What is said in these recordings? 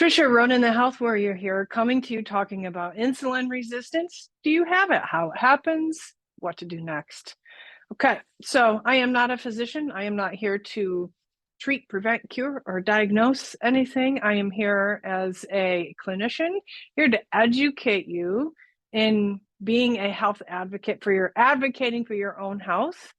Trisha, running the Health Warrior here, coming to you talking about insulin resistance. Do you have it? How it happens? What to do next? Okay, so I am not a physician. I am not here to treat, prevent, cure, or diagnose anything. I am here as a clinician, here to educate you in being a health advocate advocating for your own health,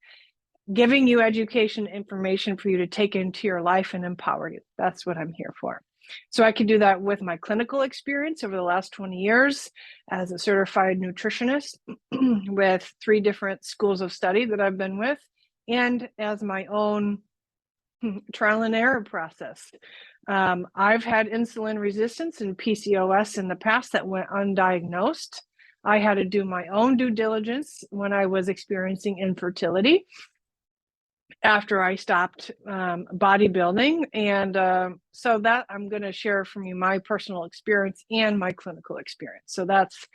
giving you education, information for you to take into your life and empower you. That's what I'm here for. So I can do that with my clinical experience over the last 20 years as a certified nutritionist with 3 different schools of study that I've been with, and as my own trial and error process. I've had insulin resistance and PCOS in the past that went undiagnosed. I had to do my own due diligence when I was experiencing infertility after I stopped bodybuilding. And so that I'm going to share from you my personal experience and my clinical experience. So that's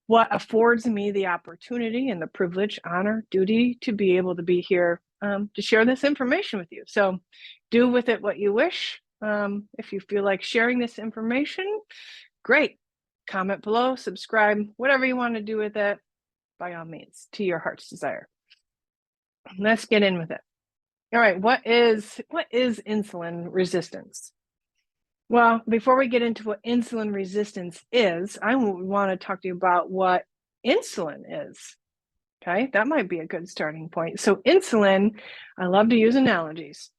what affords me the opportunity and the privilege, honor, duty to be able to be here to share this information with you. So do with it what you wish. If you feel like sharing this information, great. Comment below, subscribe, whatever you want to do with it, by all means, to your heart's desire. Let's get in with it. All right, what is insulin resistance? Well, before we get into what insulin resistance is, I want to talk to you about what insulin is. Okay, that might be a good starting point. So insulin, I love to use analogies.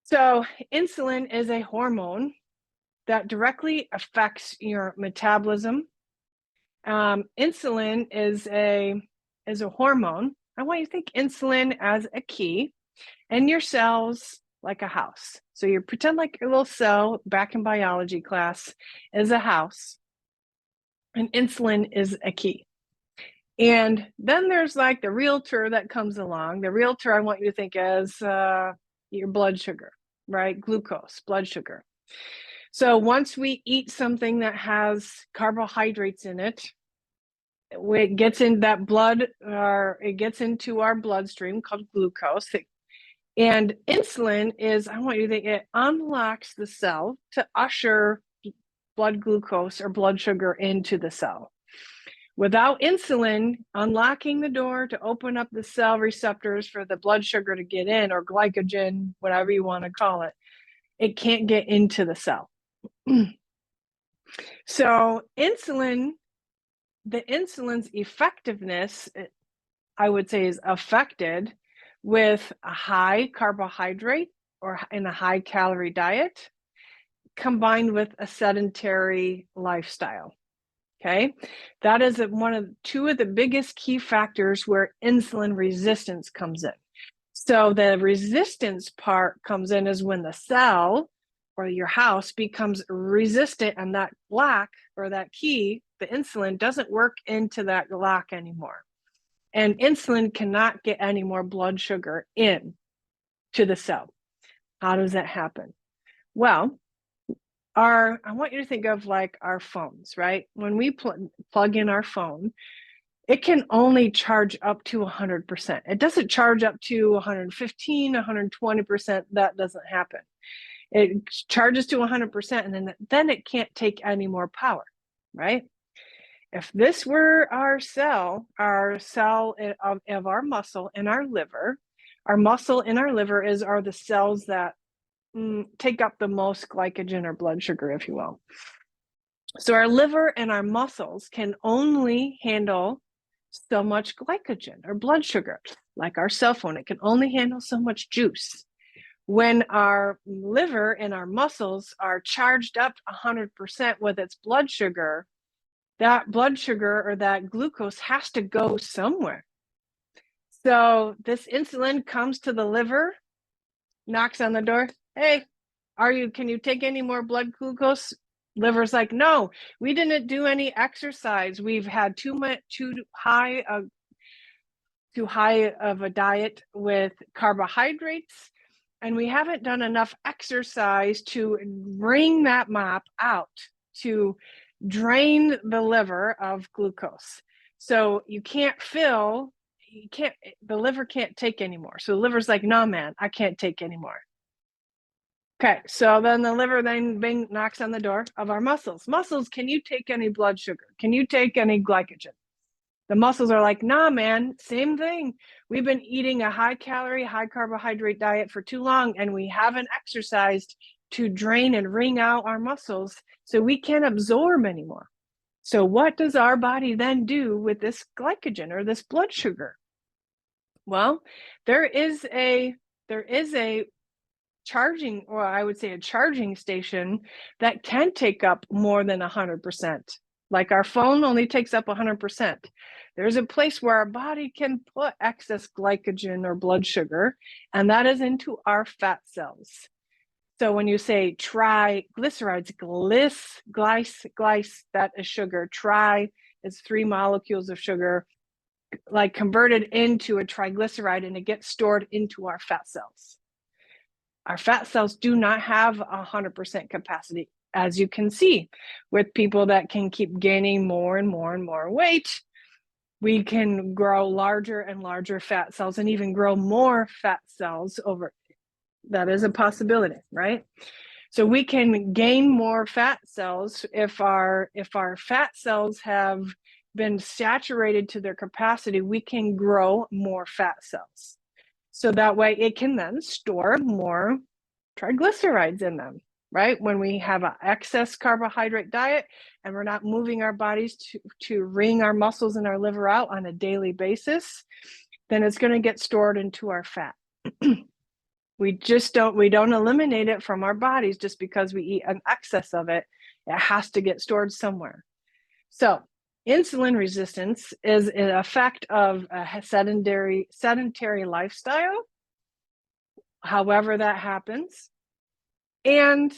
So insulin is a hormone that directly affects your metabolism. Insulin is a hormone. I want you to think insulin as a key and your cells like a house. So you pretend like your little cell back in biology class is a house, and insulin is a key. And then there's like the realtor that comes along. The realtor I want you to think as your blood sugar, right? Glucose, blood sugar. So once we eat something that has carbohydrates in it, it gets in that blood, or it gets into our bloodstream called glucose. And insulin is, I want you to think, it unlocks the cell to usher blood glucose or blood sugar into the cell. Without insulin unlocking the door to open up the cell receptors for the blood sugar to get in, or glycogen, whatever you want to call it, it can't get into the cell. So the insulin's effectiveness, I would say, is affected with a high carbohydrate or in a high calorie diet combined with a sedentary lifestyle. Okay, that is two of the biggest key factors where insulin resistance comes in. So the resistance part comes in is when the cell or your house becomes resistant, and that lock or that key, the insulin, doesn't work into that lock anymore. And insulin cannot get any more blood sugar in to the cell. How does that happen? Well, I want you to think of like our phones, right? When we plug in our phone, it can only charge up to 100%. It doesn't charge up to 115, 120%. That doesn't happen. It charges to 100%, and then it can't take any more power, right? If this were our cell of our muscle in our liver, our muscle in our liver are the cells that take up the most glycogen or blood sugar, if you will. So our liver and our muscles can only handle so much glycogen or blood sugar. Like our cell phone, it can only handle so much juice. When our liver and our muscles are charged up 100% with its blood sugar, that blood sugar or that glucose has to go somewhere. So this insulin comes to the liver, knocks on the door. Hey, can you take any more blood glucose? Liver's like, no, we didn't do any exercise. We've had too high of a diet with carbohydrates, and we haven't done enough exercise to wring that mop out, to drain the liver of glucose. So the liver can't take anymore. So the liver's like, no, man, I can't take anymore. Okay, so then the liver then knocks on the door of our muscles. Muscles, can you take any blood sugar? Can you take any glycogen? The muscles are like, nah, man, same thing. We've been eating a high calorie, high carbohydrate diet for too long, and we haven't exercised to drain and wring out our muscles, so we can't absorb anymore. So what does our body then do with this glycogen or this blood sugar? Well, there is a charging, or I would say a charging station that can take up more than 100%. Like our phone only takes up 100%. There's a place where our body can put excess glycogen or blood sugar, and that is into our fat cells. So when you say triglycerides, glyce, that is sugar. Tri is 3 molecules of sugar, like converted into a triglyceride, and it gets stored into our fat cells. Our fat cells do not have 100% capacity, as you can see with people that can keep gaining more and more and more weight. We can grow larger and larger fat cells and even grow more fat cells over. That is a possibility, right? So we can gain more fat cells if our fat cells have been saturated to their capacity. We can grow more fat cells. So that way it can then store more triglycerides in them, right? When we have an excess carbohydrate diet and we're not moving our bodies to wring our muscles and our liver out on a daily basis, then it's going to get stored into our fat. We don't eliminate it from our bodies just because we eat an excess of it. It has to get stored somewhere. So insulin resistance is an effect of a sedentary lifestyle, however that happens. And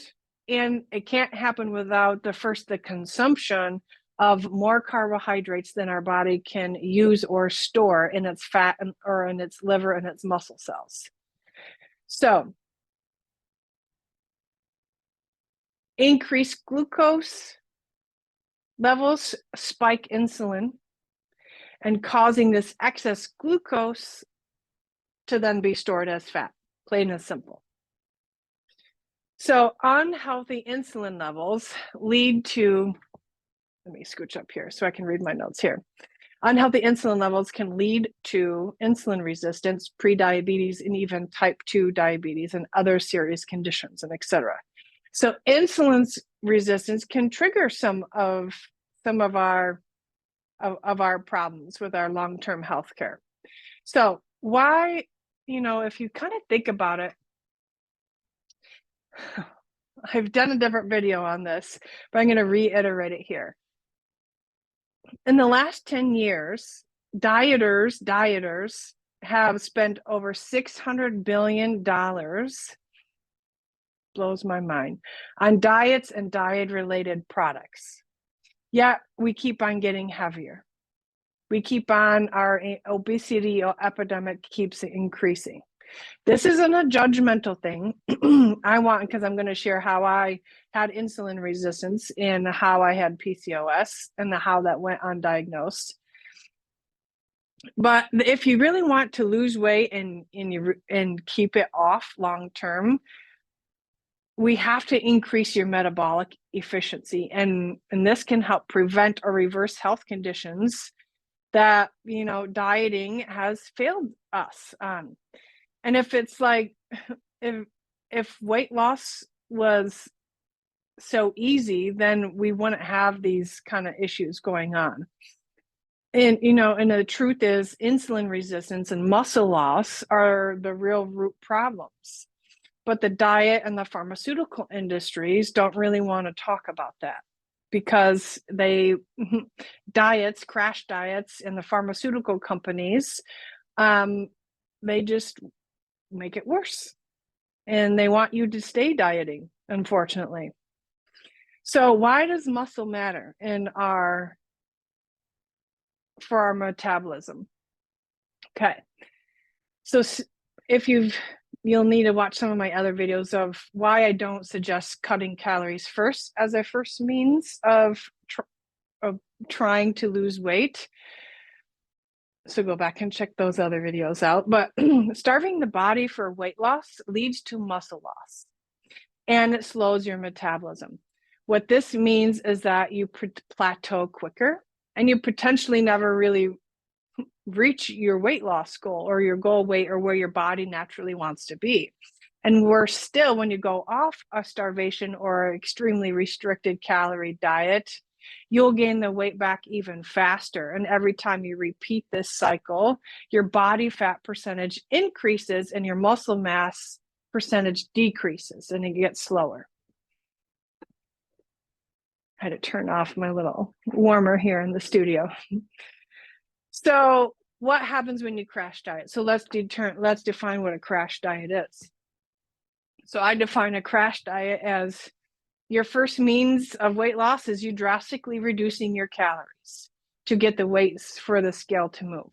it can't happen without the consumption of more carbohydrates than our body can use or store in its fat or in its liver and its muscle cells. So increased glucose levels spike insulin and causing this excess glucose to then be stored as fat, plain and simple. So unhealthy insulin levels lead to, let me scooch up here so I can read my notes here. Unhealthy insulin levels can lead to insulin resistance, prediabetes, and even type 2 diabetes and other serious conditions, and etc. So insulin resistance can trigger some of our problems with our long-term health care. So why, if you kind of think about it, I've done a different video on this, but I'm going to reiterate it here. In the last 10 years, dieters have spent over $600 billion, blows my mind, on diets and diet-related products. Yet we keep on getting heavier. We keep on, our obesity epidemic keeps increasing. This isn't a judgmental thing. Because I'm going to share how I had insulin resistance and how I had PCOS and how that went undiagnosed. But if you really want to lose weight and keep it off long term, we have to increase your metabolic efficiency, and this can help prevent or reverse health conditions that dieting has failed us on. And if it's like, if weight loss was so easy, then we wouldn't have these kind of issues going on. And and the truth is, insulin resistance and muscle loss are the real root problems. But the diet and the pharmaceutical industries don't really want to talk about that, because crash diets and the pharmaceutical companies, they just make it worse, and they want you to stay dieting, unfortunately. So why does muscle matter for our metabolism? Okay, so if you'll need to watch some of my other videos of why I don't suggest cutting calories first as a first means of trying to lose weight. So go back and check those other videos out. But starving the body for weight loss leads to muscle loss. and it slows your metabolism. What this means is that you plateau quicker, and you potentially never really reach your weight loss goal or your goal weight or where your body naturally wants to be. And worse still, when you go off a starvation or extremely restricted calorie diet, you'll gain the weight back even faster. And every time you repeat this cycle, your body fat percentage increases and your muscle mass percentage decreases, and it gets slower. I had to turn off my little warmer here in the studio. So what happens when you crash diet? So let's define what a crash diet is. So I define a crash diet as your first means of weight loss is you drastically reducing your calories to get the weights for the scale to move.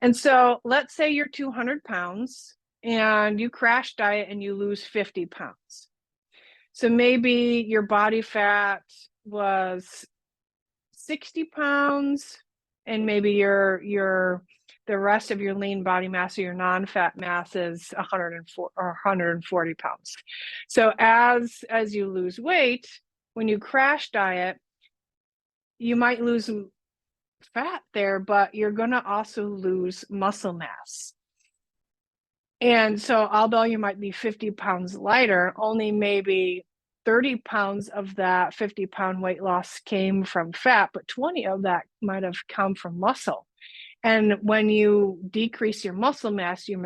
And so let's say you're 200 pounds and you crash diet and you lose 50 pounds. So maybe your body fat was 60 pounds and maybe the rest of your lean body mass or your non-fat mass is 104 or 140 pounds. So as you lose weight, when you crash diet, you might lose fat there, but you're going to also lose muscle mass. And so although you might be 50 pounds lighter, only maybe 30 pounds of that 50-pound weight loss came from fat, but 20 of that might have come from muscle. And when you decrease your muscle mass, your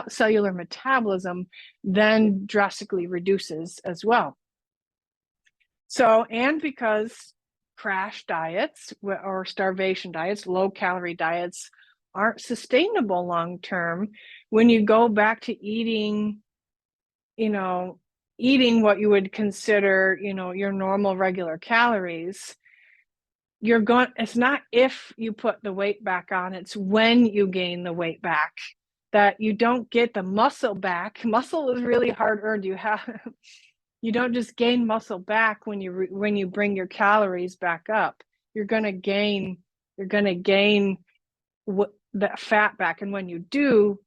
cellular metabolism then drastically reduces as well. So, and because crash diets or starvation diets, low calorie diets aren't sustainable long term, when you go back to eating what you would consider, your normal regular calories, it's not if you put the weight back on, it's when you gain the weight back that you don't get the muscle back. Muscle is really hard earned. You don't just gain muscle back when you bring your calories back up. You're going to gain that fat back. And when you do,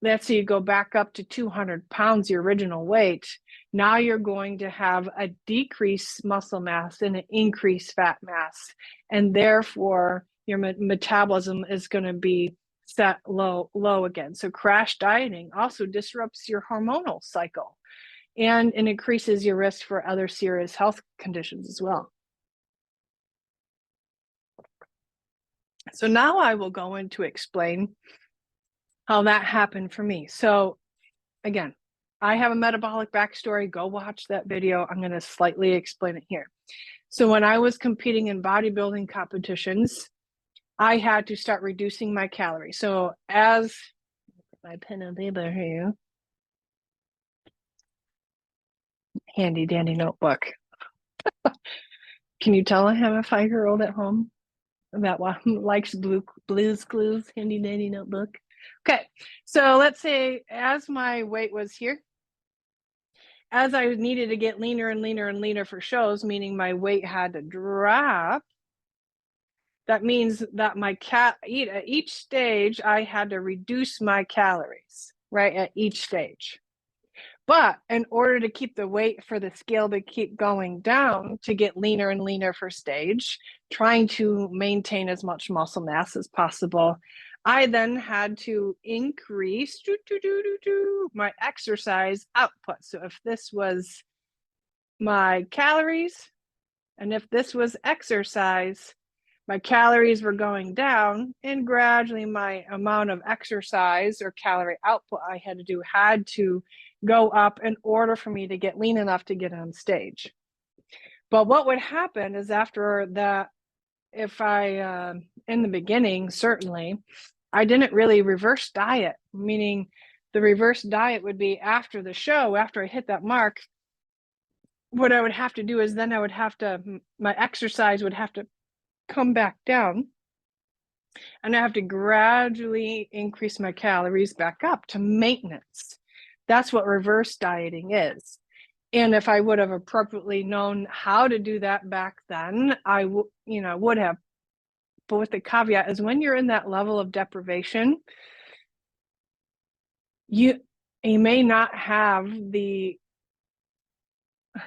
let's say you go back up to 200 pounds, your original weight, now you're going to have a decreased muscle mass and an increased fat mass. And therefore, your metabolism is going to be set low again. So crash dieting also disrupts your hormonal cycle and it increases your risk for other serious health conditions as well. So now I will go in to explain how that happened for me. So again, I have a metabolic backstory. Go watch that video. I'm going to slightly explain it here. So when I was competing in bodybuilding competitions, I had to start reducing my calories. So as my pen and paper here, handy dandy notebook. Can you tell I have a 5-year-old at home that likes Blue's Clues, handy dandy notebook? Okay, so let's say as my weight was here, as I needed to get leaner and leaner and leaner for shows, meaning my weight had to drop, that means that at each stage, I had to reduce my calories, right, at each stage. But in order to keep the weight for the scale to keep going down, to get leaner and leaner for stage, trying to maintain as much muscle mass as possible, I then had to increase my exercise output. So if this was my calories, and if this was exercise, my calories were going down, and gradually my amount of exercise or calorie output I had to go up in order for me to get lean enough to get on stage. But what would happen is after that, if I, in the beginning, certainly, I didn't really reverse diet, meaning the reverse diet would be after the show, after I hit that mark, what I would have to do is then my exercise would have to come back down, and I have to gradually increase my calories back up to maintenance. That's what reverse dieting is. And if I would have appropriately known how to do that back then, I would have. But with the caveat is when you're in that level of deprivation, you may not have the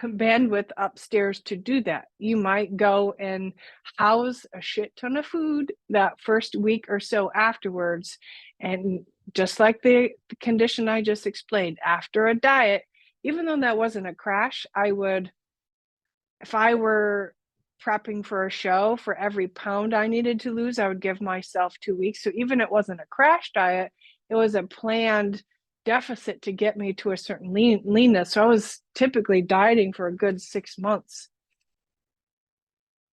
bandwidth upstairs to do that. You might go and house a shit ton of food that first week or so afterwards. And just like the condition I just explained, after a diet, even though that wasn't a crash, I would, if I were prepping for a show, for every pound I needed to lose, I would give myself 2 weeks. So even it wasn't a crash diet, it was a planned deficit to get me to a certain leanness. So I was typically dieting for a good 6 months.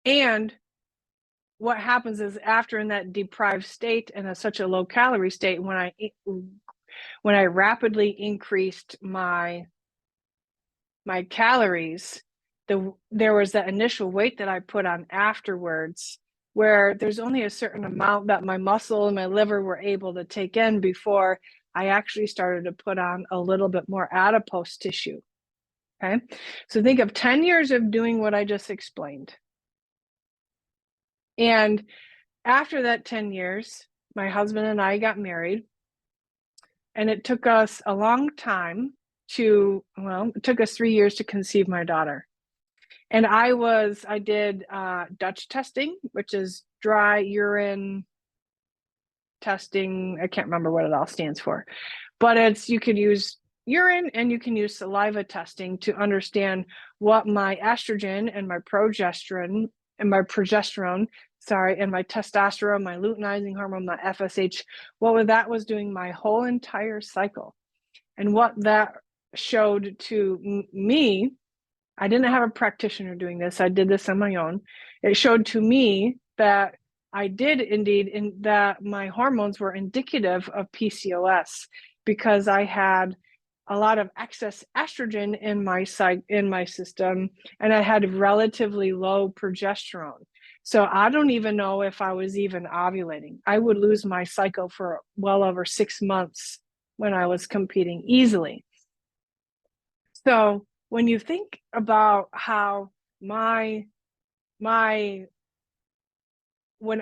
And what happens is, after in that deprived state and such a low calorie state, when I rapidly increased my calories, there was that initial weight that I put on afterwards, where there's only a certain amount that my muscle and my liver were able to take in before I actually started to put on a little bit more adipose tissue. Okay, so think of 10 years of doing what I just explained. And after that 10 years, my husband and I got married, and it took us a long time it took us 3 years to conceive my daughter. And I did Dutch testing, which is dry urine testing. I can't remember what it all stands for, but you could use urine and you can use saliva testing to understand what my estrogen and my progesterone and my testosterone, my luteinizing hormone, my FSH, what that was doing my whole entire cycle. And what that showed to me, I didn't have a practitioner doing this. I did this on my own. It showed to me that I did indeed, that my hormones were indicative of PCOS, because I had a lot of excess estrogen in my system, and I had relatively low progesterone. So I don't even know if I was even ovulating. I would lose my cycle for well over 6 months when I was competing easily. So when you think about how when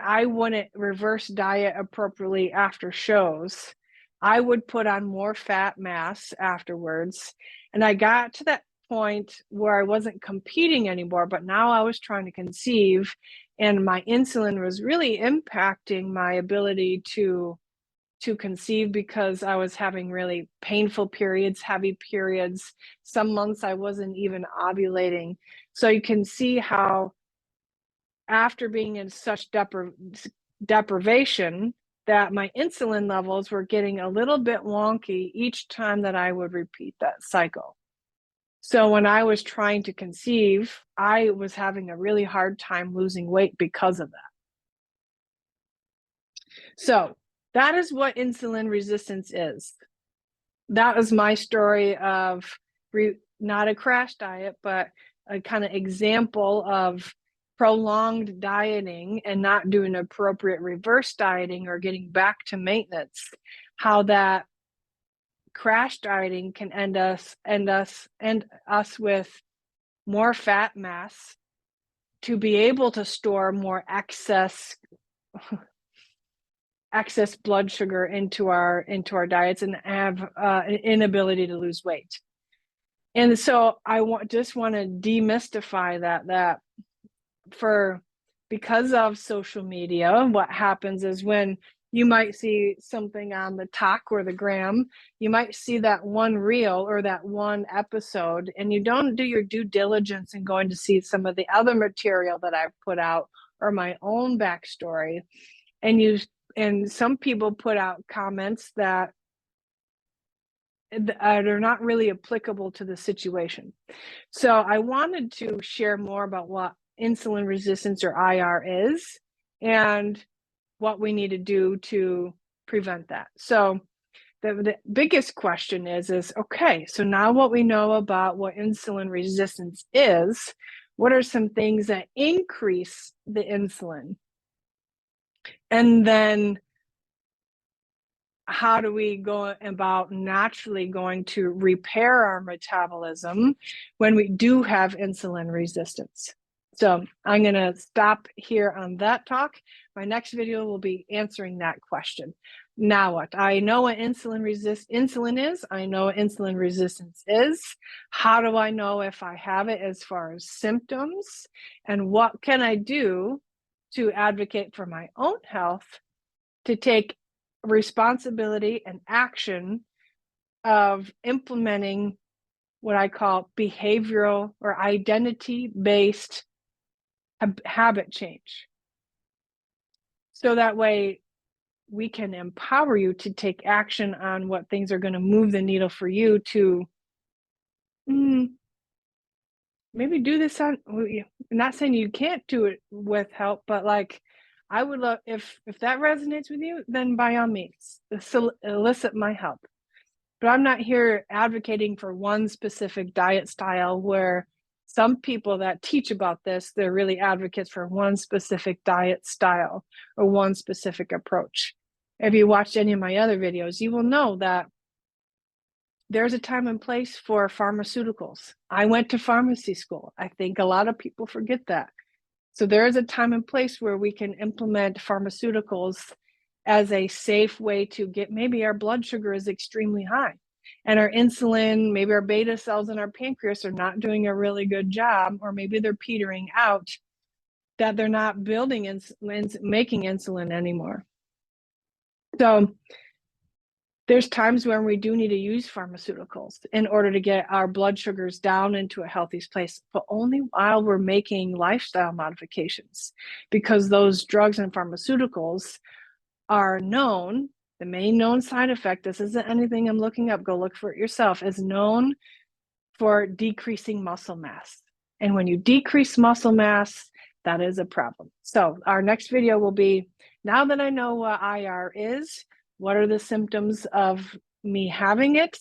I wouldn't reverse diet appropriately after shows, I would put on more fat mass afterwards. And I got to that point where I wasn't competing anymore, but now I was trying to conceive, and my insulin was really impacting my ability to conceive, because I was having really painful periods, heavy periods. Some months I wasn't even ovulating. So you can see how, after being in such deprivation, that my insulin levels were getting a little bit wonky each time that I would repeat that cycle. So when I was trying to conceive, I was having a really hard time losing weight because of that. So that is what insulin resistance is. That was my story of not a crash diet, but a kind of example of prolonged dieting and not doing appropriate reverse dieting or getting back to maintenance. How that crash dieting can end us with more fat mass, to be able to store more excess blood sugar into our diets, and have an inability to lose weight. And so I just want to demystify that because of social media, what happens is, when you might see something on the talk or the gram, you might see that one reel or that one episode, and you don't do your due diligence in going to see some of the other material that I've put out, or my own backstory. And some people put out comments that are not really applicable to the situation. So I wanted to share more about what insulin resistance, or IR, is, and what we need to do to prevent that. So the biggest question is okay, so now what we know about what insulin resistance is, what are some things that increase the insulin? And then how do we go about naturally going to repair our metabolism when we do have insulin resistance? So I'm going to stop here on that talk. My next video will be answering that question. Now what? I know what insulin is. I know what insulin resistance is. How do I know if I have it as far as symptoms? And what can I do to advocate for my own health to take responsibility and action of implementing what I call behavioral or identity-based habit change. So that way we can empower you to take action on what things are going to move the needle for you to maybe do this on. I'm not saying you can't do it with help, but like I would love if that resonates with you, then by all means elicit my help. But I'm not here advocating for one specific diet style where some people that teach about this, they're really advocates for one specific diet style or one specific approach. If you watched any of my other videos, you will know that there's a time and place for pharmaceuticals. I went to pharmacy school. I think a lot of people forget that. So there is a time and place where we can implement pharmaceuticals as a safe way to get, maybe our blood sugar is extremely high and our insulin, maybe our beta cells in our pancreas are not doing a really good job, or maybe they're petering out, that they're not building insulin, making insulin anymore. So there's times when we do need to use pharmaceuticals in order to get our blood sugars down into a healthy place, but only while we're making lifestyle modifications, because those drugs and pharmaceuticals are known. The main known side effect, this isn't anything I'm looking up, go look for it yourself, is known for decreasing muscle mass. And when you decrease muscle mass, that is a problem. So our next video will be, now that I know what IR is, what are the symptoms of me having it,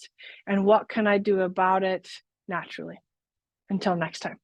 and what can I do about it naturally? Until next time.